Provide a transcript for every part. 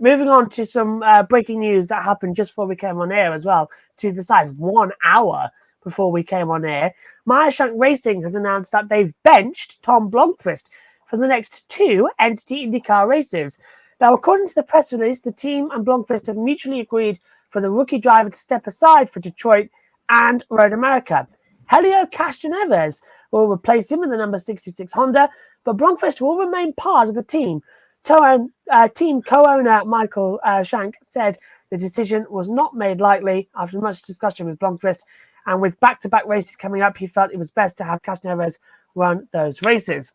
moving on to some breaking news that happened just before we came on air as well. To be precise, 1 hour before we came on air, Meyer Shank Racing has announced that they've benched Tom Blomqvist for the next 2 entity IndyCar races. Now, according to the press release, the team and Blomqvist have mutually agreed for the rookie driver to step aside for Detroit and Road America. Helio Castroneves will replace him in the number 66 Honda, but Blomqvist will remain part of the team. Team co-owner Michael Shank said the decision was not made lightly after much discussion with Blomqvist, and with back-to-back races coming up, he felt it was best to have Castroneves run those races.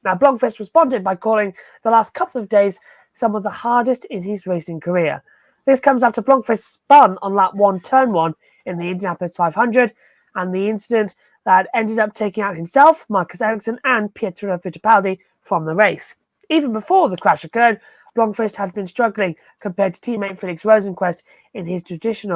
Now, Blomqvist responded by calling the last couple of days some of the hardest in his racing career. This comes after Blomqvist spun on lap 1, turn 1 in the Indianapolis 500, and the incident that ended up taking out himself, Marcus Ericsson, and Pietro Fittipaldi from the race. Even before the crash occurred, Blomqvist had been struggling compared to teammate Felix Rosenqvist in his transition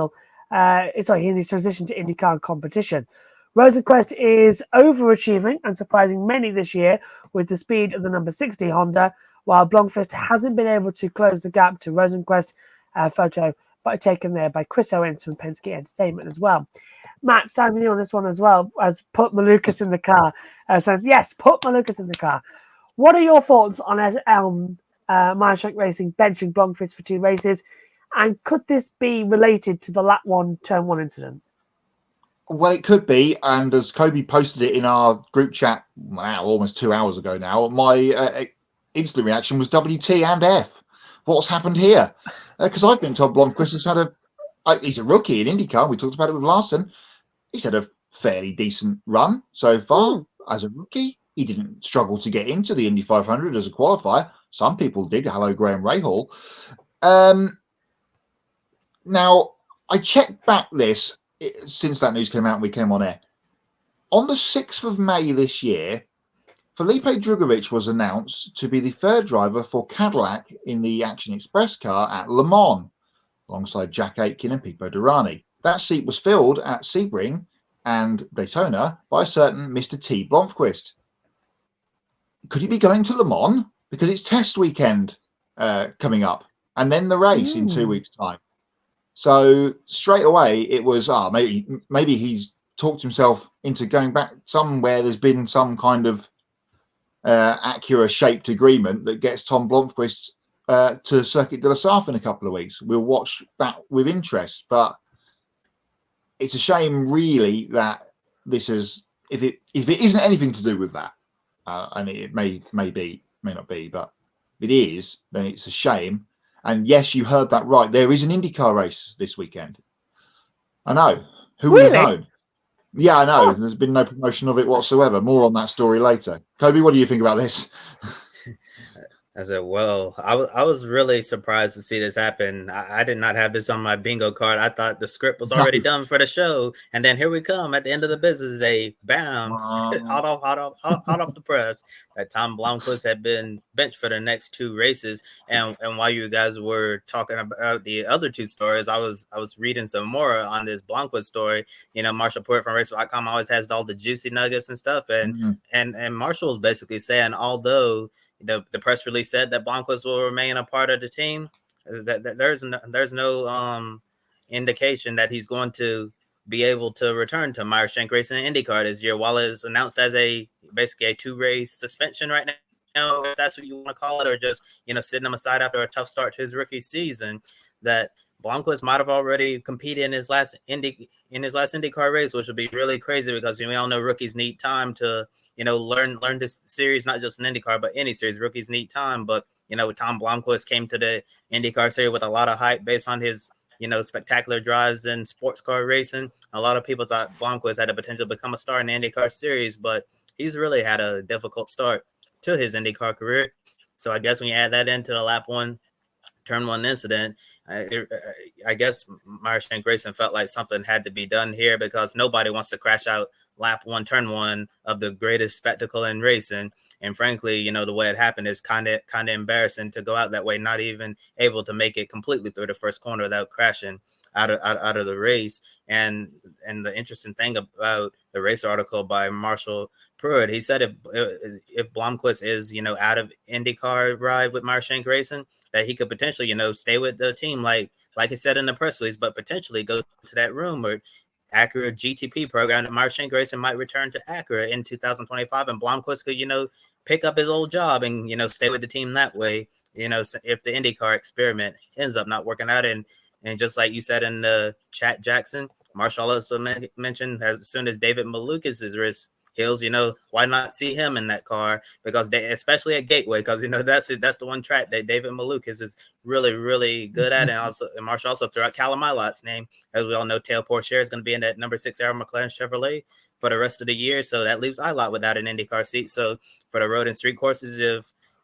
to IndyCar competition. Rosenqvist is overachieving and surprising many this year with the speed of the number 60 Honda, while Blomqvist hasn't been able to close the gap to Rosenqvist. Photo taken there by Chris Owens from Penske Entertainment as well. Matt, starting with you on this one as well, as put Malukas in the car. Says, yes, put Malukas in the car. What are your thoughts on Meyer Shank Racing benching Blomqvist for 2 races? And could this be related to the lap 1, turn 1 incident? Well, it could be. And as Kobe posted it in our group chat, almost 2 hours ago now, my instant reaction was WT and F. What's happened here? Because I've been told Blomqvist has had he's a rookie in IndyCar. We talked about it with Larson. He's had a fairly decent run so far as a rookie. He didn't struggle to get into the Indy 500 as a qualifier. Some people did. Hello, Graham Rahal. Now, I checked back this since that news came out and we came on air. On the 6th of May this year, Felipe Drugovich was announced to be the 3rd driver for Cadillac in the Action Express car at Le Mans, alongside Jack Aitken and Pipo Derani. That seat was filled at Sebring and Daytona by a certain Mr. T. Blomqvist. Could he be going to Le Mans? Because it's test weekend coming up, and then the race in 2 weeks' time. So straight away it was, maybe he's talked himself into going back somewhere. There's been some kind of Acura shaped agreement that gets Tom Blomqvist to Circuit de la Sarthe in a couple of weeks. We'll watch that with interest, but it's a shame really that this is, if it isn't anything to do with that, and it may not be, but if it is, then it's a shame. And yes, you heard that right. There is an IndyCar race this weekend. I know. Who would have known? Yeah, I know. There's been no promotion of it whatsoever. More on that story later. Kobe, what do you think about this? I said, well, I was really surprised to see this happen. I did not have this on my bingo card. I thought the script was already done for the show. And then here we come at the end of the business day. Bam, hot off the press that Tom Blomqvist had been benched for the next 2 races. And while you guys were talking about the other 2 stories, I was reading some more on this Blomqvist story. You know, Marshall Pruitt from Racer.com always has all the juicy nuggets and stuff. And and Marshall was basically saying, although the press release said that Blomqvist will remain a part of the team, that there's no indication that he's going to be able to return to Meyer Shank Racing and IndyCar this year. While it's announced as basically a 2-race suspension right now, if that's what you want to call it, or just sitting him aside after a tough start to his rookie season, that Blomqvist might have already competed in his last IndyCar race, which would be really crazy because we all know rookies need time to learn this series, not just an IndyCar, but any series. Rookies need time. But, Tom Blomqvist came to the IndyCar series with a lot of hype based on his, spectacular drives in sports car racing. A lot of people thought Blomqvist had the potential to become a star in the IndyCar series, but he's really had a difficult start to his IndyCar career. So I guess when you add that into the lap 1, turn 1 incident, I guess Meyer Shank Racing felt like something had to be done here because nobody wants to crash out lap 1, turn 1 of the greatest spectacle in racing. And frankly, the way it happened is kind of embarrassing to go out that way, not even able to make it completely through the first corner without crashing out of the race. And the interesting thing about the race article by Marshall Pruitt, he said if Blomqvist is out of IndyCar ride with Meyer Shank Racing, that he could potentially, stay with the team, like he said in the press release, but potentially go to that rumor Acura GTP program that Meyer Shank Racing might return to Acura in 2025, and Blomqvist could, pick up his old job and, stay with the team that way. If the IndyCar experiment ends up not working out, and just like you said in the chat, Jackson, Marshall also mentioned as soon as David Malukas' wrist heals, why not see him in that car? Because especially at Gateway, because that's the one track that David Malukas is really, really good at, and Marshall also threw out Callum Ilot's name. As we all know, Tail Pourchaire is going to be in that number 6 Arrow McLaren Chevrolet for the rest of the year, so that leaves Ilot without an IndyCar seat. So for the road and street courses,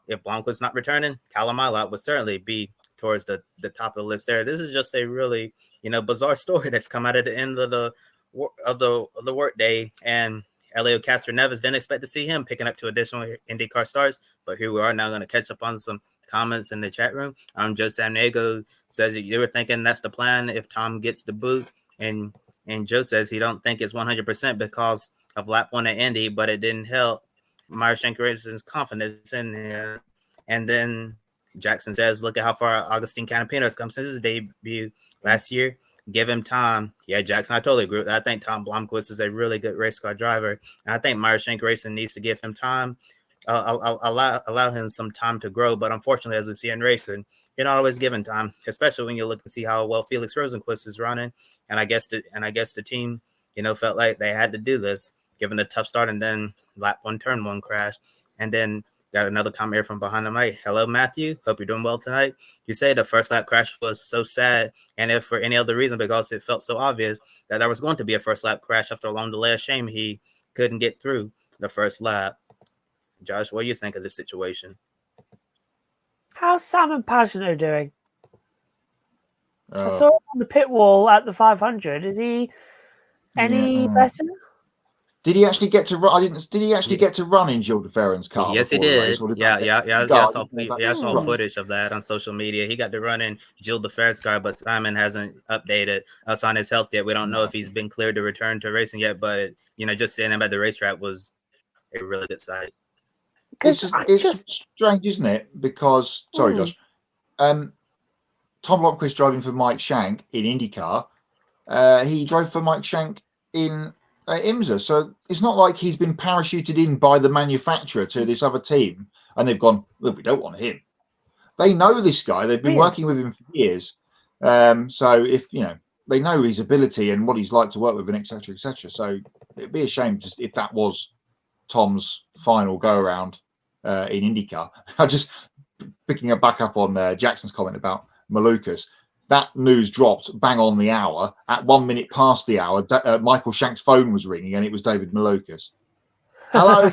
if Blomqvist's not returning, Callum Ilot would certainly be towards the top of the list there. This is just a really, bizarre story that's come out at the end of the work day, and Helio Castroneves didn't expect to see him picking up 2 additional IndyCar starts, but here we are now going to catch up on some comments in the chat room. Joe Samniego says you were thinking that's the plan if Tom gets the boot, and Joe says he don't think it's 100% because of lap 1 at Indy, but it didn't help Meyer Shank Racing's confidence in him. And then Jackson says, look at how far Agustin Canapino has come since his debut last year. Give him time. Yeah, Jackson, I totally agree with that. I think Tom Blomqvist is a really good race car driver, and I think Meyer Shank Racing needs to give him time. Allow him some time to grow. But unfortunately, as we see in racing, you're not always given time, especially when you look and see how well Felix Rosenqvist is running. And I guess the team, felt like they had to do this, given the tough start, and then lap 1, turn 1 crash, and then got another comment here from behind the mic. Hello, Matthew. Hope you're doing well tonight. You say the first lap crash was so sad, and if for any other reason, because it felt so obvious that there was going to be a first lap crash after a long delay. A shame he couldn't get through the first lap. Josh, what do you think of this situation? How's Sam and Pagano doing? I saw him on the pit wall at the 500. Is he any better? Did he actually get to run? Did he actually get to run in Gilles de Ferran's car? Yes, he did. I saw footage of that on social media. He got to run in Gilles de Ferran's car, but Simon hasn't updated us on his health yet. We don't know if he's been cleared to return to racing yet, but just seeing him at the racetrack was a really good sight. It's just strange, isn't it? Because Josh, Tom Blomqvist driving for Mike Shank in IndyCar. He drove for Mike Shank in IMSA, so it's not like he's been parachuted in by the manufacturer to this other team and they've gone, look, we don't want him. They know this guy, they've been working with him for years, so if they know his ability and what he's like to work with, and etc. So it'd be a shame if that was Tom's final go around in IndyCar. I just picking back up on Jackson's comment about Malukas. That news dropped bang on the hour. At 1 minute past the hour, Michael Shank's phone was ringing, and it was David Malukas. Hello,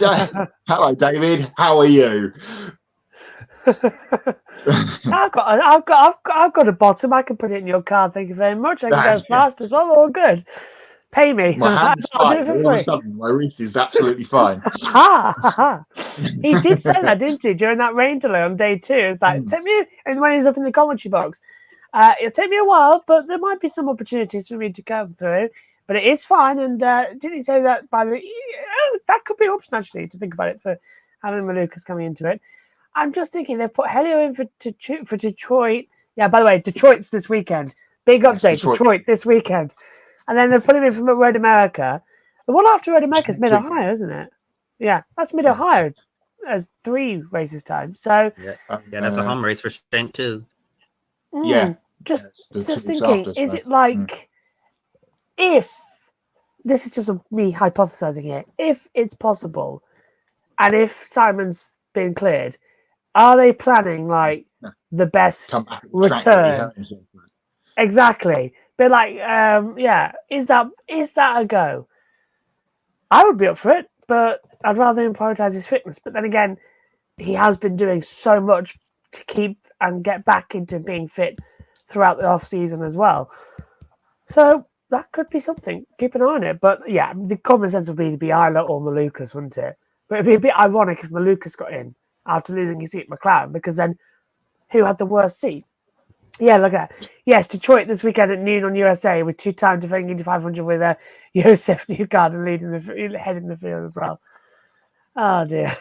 hello, David. How are you? I've got a bottom. I can put it in your car. Thank you very much. I can go fast as well. All good. Pay me. My hand's fine. All of a sudden, my wrist is absolutely fine. He did say that, didn't he? During that rain delay on day 2, it's like take me. And when he was up in the commentary box. It'll take me a while, but there might be some opportunities for me to come through. But it is fine. And didn't he say that that could be an option, actually, to think about it, for having Malukas coming into it. I'm just thinking they've put Helio in for Detroit. Yeah, by the way, Detroit's this weekend. Big update, Detroit this weekend. And then they've put him in for Road America. The one after Road America is Mid-Ohio, isn't it? Yeah, that's Mid-Ohio as 3 races time. So that's a home race for Shank too. Just thinking, is it like if this is just me hypothesizing here, if it's possible, and if Simon's been cleared, are they planning like the best return? Exactly. But like, is that a go? I would be up for it, but I'd rather him prioritize his fitness. But then again, he has been doing so much to keep and get back into being fit throughout the off season as well. So that could be something. Keep an eye on it. But yeah, the common sense would be to be Ilott or Malukas, wouldn't it? But it'd be a bit ironic if Malukas got in after losing his seat at McLaren, because then who had the worst seat? Yeah, look at that. Yes, Detroit this weekend at noon on USA with 2-time defending Indy 500 with Josef Newgarden heading the field as well. Oh dear.